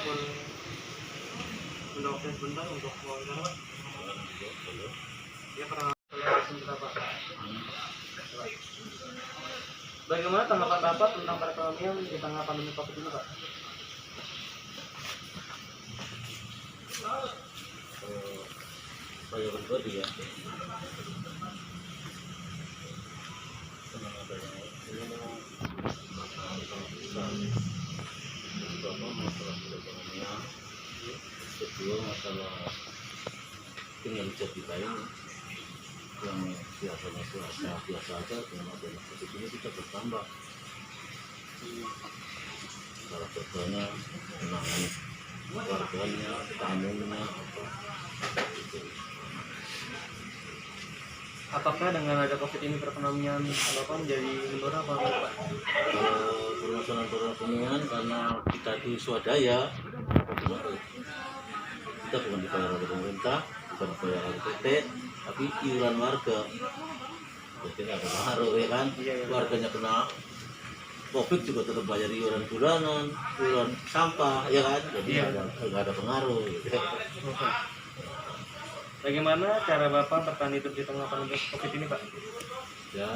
telepon mendoakan sebentar untuk wawancara Pak. Ya karena sebentar Pak. Bagaimana tanggapan Bapak tentang perekonomian di tengah pandemi Covid ini Pak? Saya pribadi ya senang adanya ini pertama masalah perekonomian, kedua masalah kinerja kita ini yang biasanya biasa aja dengan adanya COVID ini kita bertambah cara kerjanya, menangani warganya, tamunya apa gitu. Apakah dengan ada Covid ini perekonomian Bapak menjadi menurun apa enggak Pak? Kalau permasalahan perekonomian karena kita di swadaya, kita bukan dibayar oleh pemerintah, bukan dibayar oleh PT, tapi iuran warga. Jadi nggak ada pengaruh ya kan, warganya kena Covid juga tetap bayar iuran bulanan, iuran sampah ya kan, jadi nggak ada pengaruh. Gitu. Bagaimana cara Bapak bertahan hidup di tengah pandemi Covid ini Pak? Ya,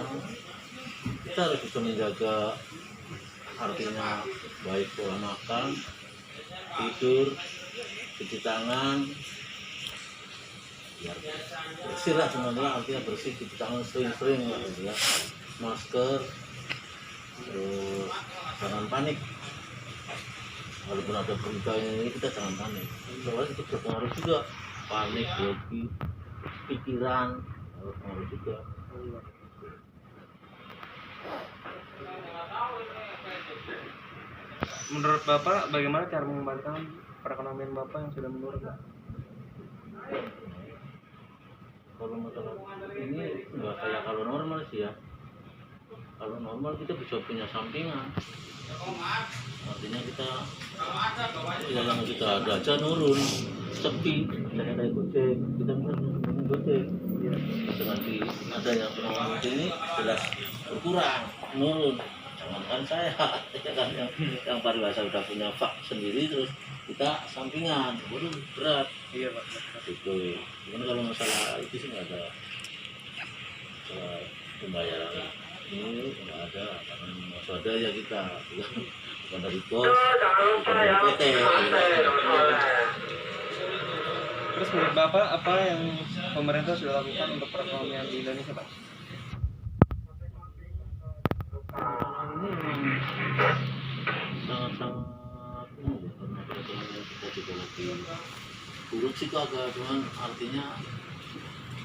kita harus bisa menjaga artinya baik pola makan, tidur, cuci tangan, biar bersih lah semuanya, artinya bersih, cuci tangan sering-sering lah gitu ya, masker, terus jangan panik. Walaupun ada berita ini kita jangan panik, soalnya itu berpengaruh juga, panik, grogi, pikiran, berpengaruh juga. Menurut Bapak bagaimana cara mengembalikan perekonomian Bapak yang sudah menurun Pak? Kalau masalah ini nggak kayak kalau normal sih ya. Kalau normal kita bisa punya sampingan, artinya kita yang kita ada aja nurun, sepi, misalnya kayak Gojek, kita bisa Gojek. Dengan ada yang pengelola ini jelas berkurang, menurun. Jangankan saya, ya kan yang pariwisata udah punya fak sendiri terus kita sampingan, waduh berat. Iya Pak. Itu, cuman kalau masalah itu sih nggak ada masalah pembayaran ini nggak ada, karena swadaya kita bukan dari pos, bukan dari PT. Terus menurut Bapak apa yang pemerintah sudah lakukan untuk perekonomian di Indonesia Pak? Ini sangat-sangat ini ya, karena perekonomian kita juga lagi buruk sih kok agak, cuman artinya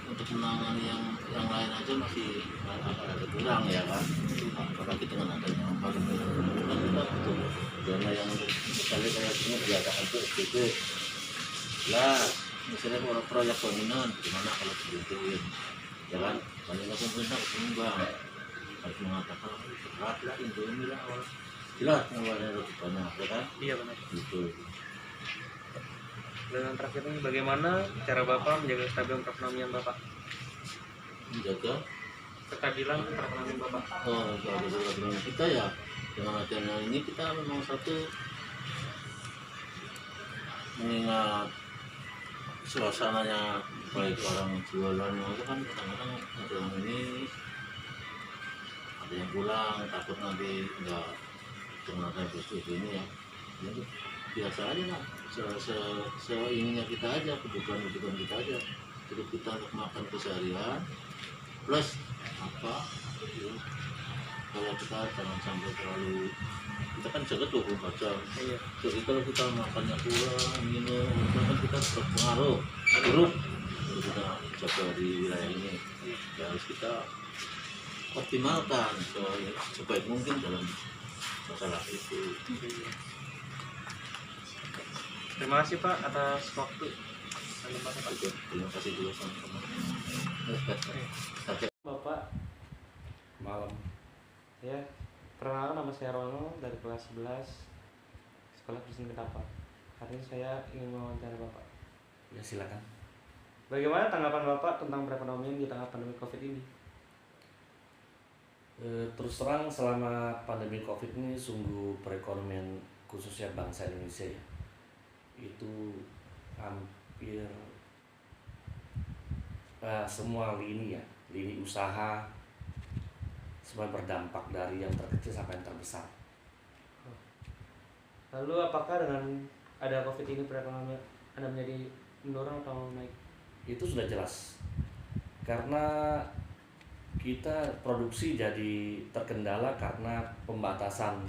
untuk menangani yang lain aja masih ada kurang ya kan, apalagi dengan adanya paling kan kita butuh dana yang misalnya kayak ini diadakan PSBB lah, misalnya kalau proyek bangunan gimana kalau dibutuhin ya kan, paling nggak pemerintah penyumbang harus mengatakan berat lah Indomie lah, jelas pengeluarannya lebih banyak ya kan. Iya benar. Gitu. Dan terakhir ini bagaimana cara Bapak menjaga kestabilan perekonomian Bapak? Menjaga Kestabilan perekonomian Bapak. kalau kita ya dengan adanya ini kita memang satu mengingat suasananya, baik orang jualan itu kan kadang-kadang ada yang ini ada yang pulang takut nanti nggak dengan ada PSBB ini ya, jadi biasa aja lah, seininya kita aja, kebutuhan kita aja, cukup kita untuk makan keseharian plus apa ya, kalau kita jangan sampai terlalu, kita kan jaga 24 jam. Iya. Jadi kalau kita makannya kurang, minum, itu kan kita berpengaruh buruk kalau kita jaga di wilayah ini. Ya harus kita optimalkan sebaik mungkin dalam masalah itu. Terima kasih Pak atas waktu. Terima kasih juga sama-sama. Bapak Malam. ya, perkenalkan nama saya Rono dari kelas 11 Sekolah Kristen Ketapang. Hari ini saya ingin mewawancara Bapak. Ya silakan. Bagaimana tanggapan Bapak tentang perekonomian di tengah pandemi Covid ini? Terus terang selama pandemi Covid ini sungguh perekonomian khususnya bangsa Indonesia ya, itu hampir semua lini usaha semua berdampak dari yang terkecil sampai yang terbesar. Lalu apakah dengan ada COVID ini perekonomian Anda menjadi menurun atau naik? Itu sudah jelas karena kita produksi jadi terkendala karena pembatasan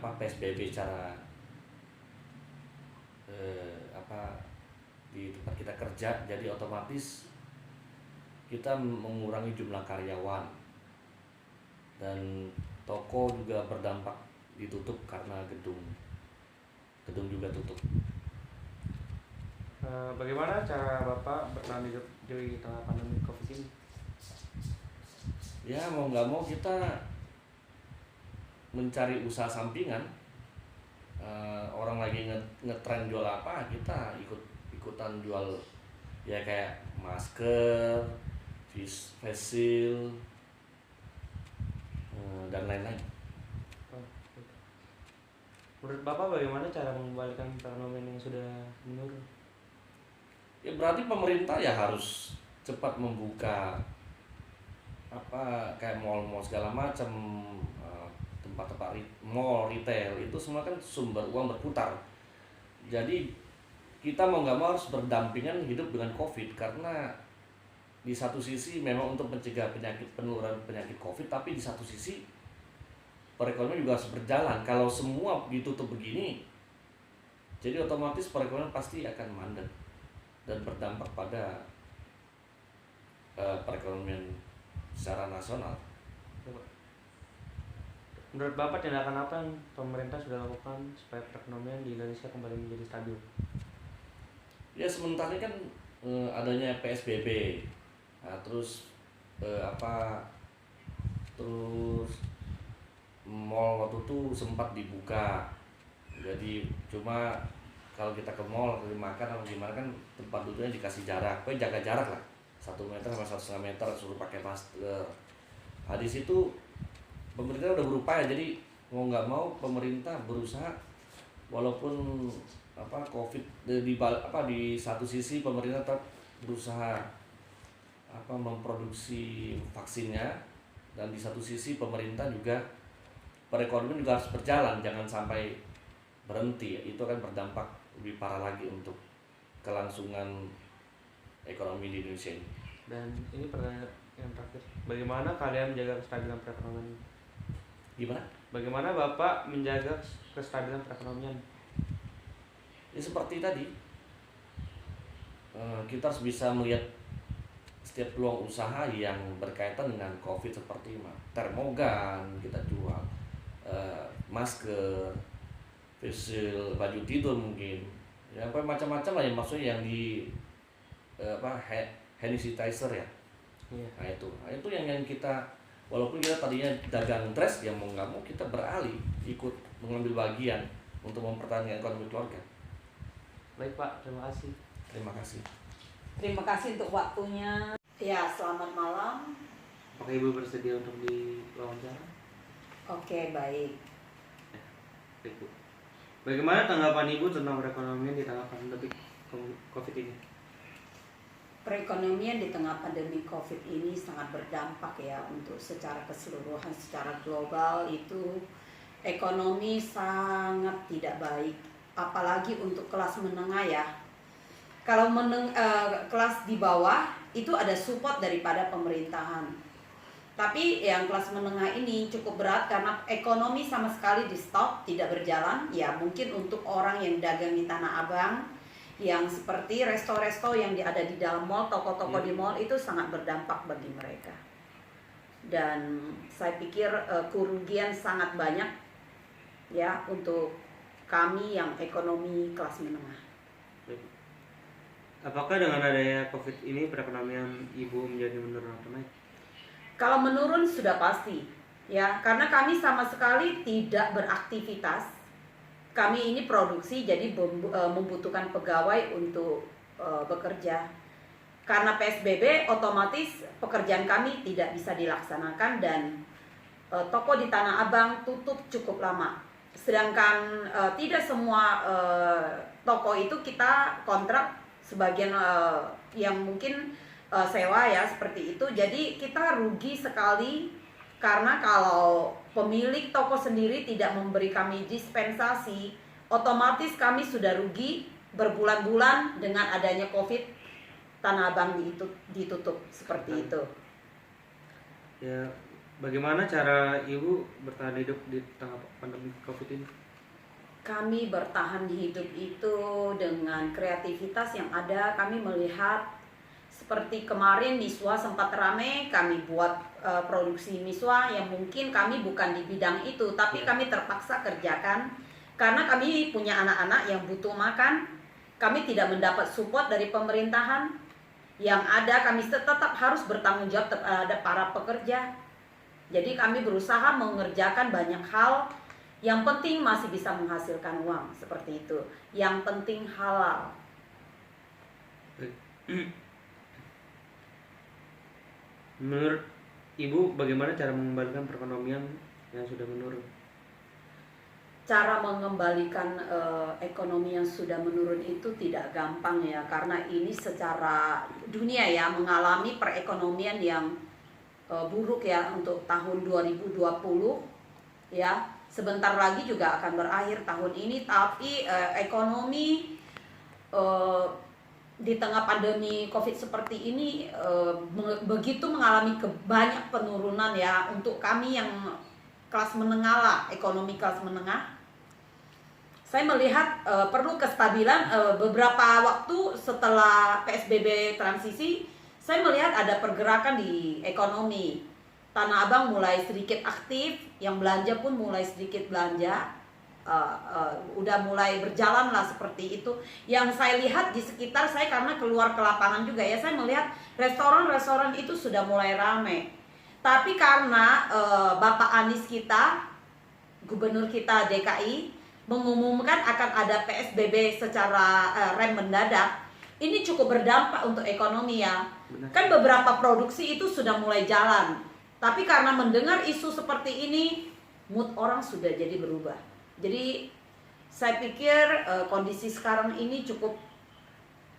PSBB secara di tempat kita kerja, jadi otomatis kita mengurangi jumlah karyawan dan toko juga berdampak ditutup karena gedung juga tutup. Bagaimana cara Bapak bertahan hidup di tengah pandemi COVID ini? Ya mau nggak mau kita mencari usaha sampingan. Orang lagi ngetren jual apa, kita ikutan jual ya, kayak masker, face shield, dan lain-lain. Menurut Bapak bagaimana cara mengembalikan perekonomian yang sudah menurun? Ya berarti pemerintah ya harus cepat membuka kayak mall-mall segala macam, tempat-tempat mall retail itu semua kan sumber uang berputar. Jadi kita mau nggak mau harus berdampingan hidup dengan COVID, karena di satu sisi memang untuk mencegah penularan penyakit COVID, tapi di satu sisi perekonomian juga harus berjalan. Kalau semua ditutup begini, jadi otomatis perekonomian pasti akan mandek dan berdampak pada perekonomian secara nasional. Menurut Bapak tindakan apa yang pemerintah sudah lakukan supaya perekonomian di Indonesia kembali menjadi stabil? Ya sementara ini kan adanya PSBB, nah, terus mall waktu itu sempat dibuka, jadi cuma kalau kita ke mall makan atau gimana kan tempat duduknya dikasih jarak, jaga jarak lah 1 meter sama 1,5 meter, suruh pakai masker. Nah, di situ pemerintah udah berupaya, jadi mau nggak mau pemerintah berusaha walaupun COVID di satu sisi pemerintah tetap berusaha memproduksi vaksinnya, dan di satu sisi pemerintah juga perekonomian juga harus berjalan, jangan sampai berhenti. Itu akan berdampak lebih parah lagi untuk kelangsungan ekonomi di Indonesia ini. Dan ini pertanyaan yang terakhir, bagaimana kalian menjaga kestabilan perekonomian? Gimana? Bagaimana Bapak menjaga kestabilan perekonomian? Ya seperti tadi, kita harus bisa melihat setiap peluang usaha yang berkaitan dengan COVID, seperti termogan kita jual, masker, face shield, baju tidur mungkin, ya macam-macam lah, ya maksudnya yang di hand sanitizer ya. Iya. Nah itu yang kita, walaupun kita tadinya dagang dress, ya mau nggak mau kita beralih ikut mengambil bagian untuk mempertahankan ekonomi keluarga. Baik Pak, terima kasih. Terima kasih. Terima kasih untuk waktunya. Ya, selamat malam. Apakah Ibu bersedia untuk diwawancara? Oke, baik. Baik Bu. Bagaimana tanggapan Ibu tentang perekonomian di tengah pandemi COVID ini? Perekonomian di tengah pandemi COVID ini sangat berdampak ya untuk secara keseluruhan, secara global itu ekonomi sangat tidak baik, apalagi untuk kelas menengah ya. Kalau kelas di bawah itu ada support daripada pemerintahan. Tapi yang kelas menengah ini cukup berat karena ekonomi sama sekali di stop, tidak berjalan. Ya mungkin untuk orang yang dagang di Tanah Abang, yang seperti resto-resto yang ada di dalam mall, toko-toko di mall itu sangat berdampak bagi mereka. Dan saya pikir kerugian sangat banyak ya untuk kami yang ekonomi kelas menengah. Baik. Apakah dengan adanya COVID ini perekonomian Ibu menjadi menurun atau naik? Kalau menurun sudah pasti ya, karena kami sama sekali tidak beraktivitas. Kami ini produksi, jadi membutuhkan pegawai untuk bekerja. Karena PSBB, otomatis pekerjaan kami tidak bisa dilaksanakan dan toko di Tanah Abang tutup cukup lama. sedangkan tidak semua toko itu kita kontrak, sebagian yang mungkin sewa ya seperti itu. Jadi kita rugi sekali karena kalau pemilik toko sendiri tidak memberi kami dispensasi, otomatis kami sudah rugi berbulan-bulan dengan adanya COVID. Tanah Abang ditutup seperti itu. Ya, bagaimana cara Ibu bertahan hidup di tengah pandemi COVID ini? Kami bertahan hidup itu dengan kreativitas yang ada. Kami melihat seperti kemarin Miswa sempat rame, kami buat produksi Miswa yang mungkin kami bukan di bidang itu, tapi kami terpaksa kerjakan karena kami punya anak-anak yang butuh makan. Kami tidak mendapat support dari pemerintahan. Yang ada kami tetap harus bertanggung jawab terhadap para pekerja. Jadi kami berusaha mengerjakan banyak hal. Yang penting masih bisa menghasilkan uang, seperti itu. Yang penting halal. Menurut Ibu, bagaimana cara mengembalikan perekonomian yang sudah menurun? Cara mengembalikan ekonomi yang sudah menurun itu tidak gampang ya, karena ini secara dunia ya mengalami perekonomian yang buruk ya untuk tahun 2020 ya. Sebentar lagi juga akan berakhir tahun ini, tapi ekonomi di tengah pandemi COVID seperti ini begitu mengalami banyak penurunan ya untuk kami yang kelas menengah lah, ekonomi kelas menengah. Saya melihat perlu kestabilan. Beberapa waktu setelah PSBB transisi, saya melihat ada pergerakan di ekonomi. Tanah Abang mulai sedikit aktif, yang belanja pun mulai sedikit belanja. Udah mulai berjalan lah seperti itu. Yang saya lihat di sekitar saya, karena keluar ke lapangan juga ya, saya melihat restoran-restoran itu sudah mulai ramai. Tapi karena Bapak Anies kita, Gubernur kita DKI, mengumumkan akan ada PSBB secara rem mendadak, ini cukup berdampak untuk ekonomi ya. Benar. Kan beberapa produksi itu sudah mulai jalan, tapi karena mendengar isu seperti ini, mood orang sudah jadi berubah. Jadi saya pikir kondisi sekarang ini cukup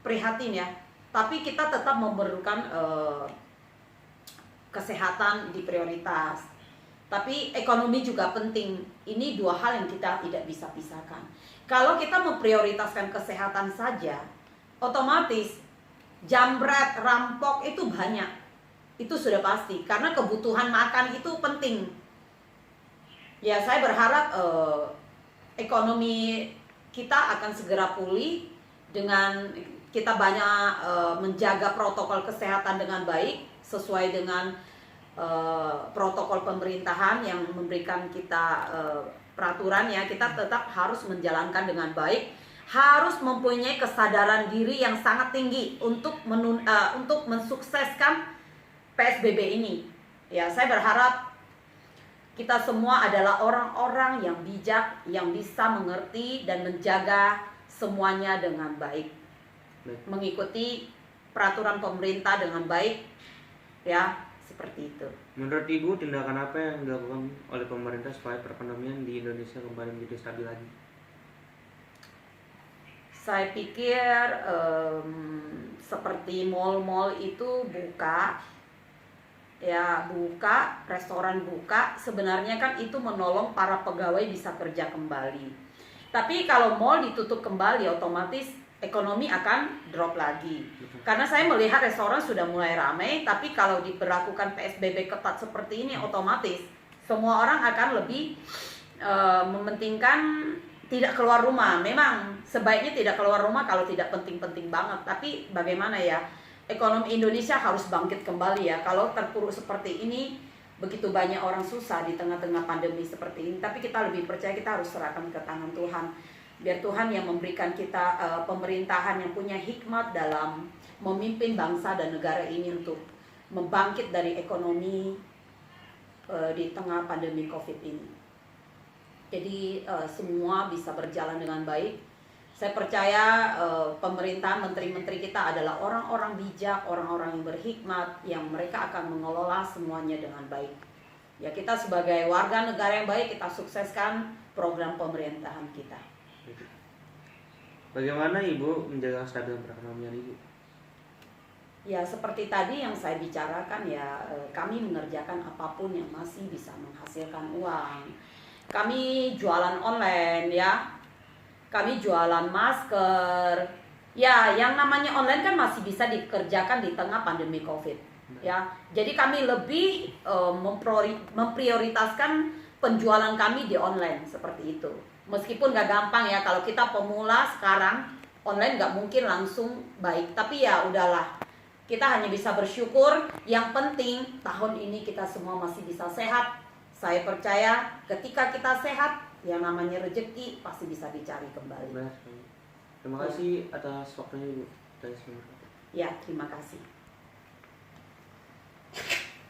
prihatin ya, tapi kita tetap memerlukan kesehatan di prioritas. Tapi ekonomi juga penting. Ini dua hal yang kita tidak bisa pisahkan. Kalau kita memprioritaskan kesehatan saja, otomatis jambret, rampok itu banyak. Itu sudah pasti. Karena kebutuhan makan itu penting. Ya, saya berharap ekonomi kita akan segera pulih dengan kita banyak menjaga protokol kesehatan dengan baik sesuai dengan protokol pemerintahan yang memberikan kita peraturan ya. Kita tetap harus menjalankan dengan baik, harus mempunyai kesadaran diri yang sangat tinggi untuk mensukseskan PSBB ini ya. Saya berharap kita semua adalah orang-orang yang bijak, yang bisa mengerti dan menjaga semuanya dengan baik, mengikuti peraturan pemerintah dengan baik ya. Seperti itu. Menurut Ibu, tindakan apa yang dilakukan oleh pemerintah supaya perekonomian di Indonesia kembali menjadi stabil lagi? Saya pikir seperti mal-mal itu buka, ya buka, restoran buka, sebenarnya kan itu menolong para pegawai bisa kerja kembali. Tapi kalau mal ditutup kembali, otomatis ekonomi akan drop lagi. Karena saya melihat restoran sudah mulai ramai, tapi kalau diberlakukan PSBB ketat seperti ini, otomatis semua orang akan lebih mementingkan tidak keluar rumah. Memang sebaiknya tidak keluar rumah kalau tidak penting-penting banget. Tapi bagaimana ya, ekonomi Indonesia harus bangkit kembali ya. Kalau terpuruk seperti ini, begitu banyak orang susah di tengah-tengah pandemi seperti ini. Tapi kita lebih percaya, kita harus serahkan ke tangan Tuhan. Biar Tuhan yang memberikan kita pemerintahan yang punya hikmat dalam memimpin bangsa dan negara ini untuk membangkit dari ekonomi di tengah pandemi COVID ini. Jadi semua bisa berjalan dengan baik. Saya percaya pemerintah, menteri-menteri kita adalah orang-orang bijak, orang-orang yang berhikmat, yang mereka akan mengelola semuanya dengan baik. Ya, kita sebagai warga negara yang baik, kita sukseskan program pemerintahan kita. Bagaimana Ibu menjaga kestabilan perekonomian Ibu? Ya seperti tadi yang saya bicarakan ya, kami mengerjakan apapun yang masih bisa menghasilkan uang. Kami jualan online ya, kami jualan masker. Ya yang namanya online kan masih bisa dikerjakan di tengah pandemi COVID ya. Jadi kami lebih memprioritaskan penjualan kami di online seperti itu. Meskipun gak gampang ya, kalau kita pemula sekarang online gak mungkin langsung baik. Tapi ya udahlah, kita hanya bisa bersyukur. Yang penting tahun ini kita semua masih bisa sehat. Saya percaya ketika kita sehat, yang namanya rezeki pasti bisa dicari kembali. Benar sekali. Terima kasih atas waktunya Ibu. Ya, terima kasih.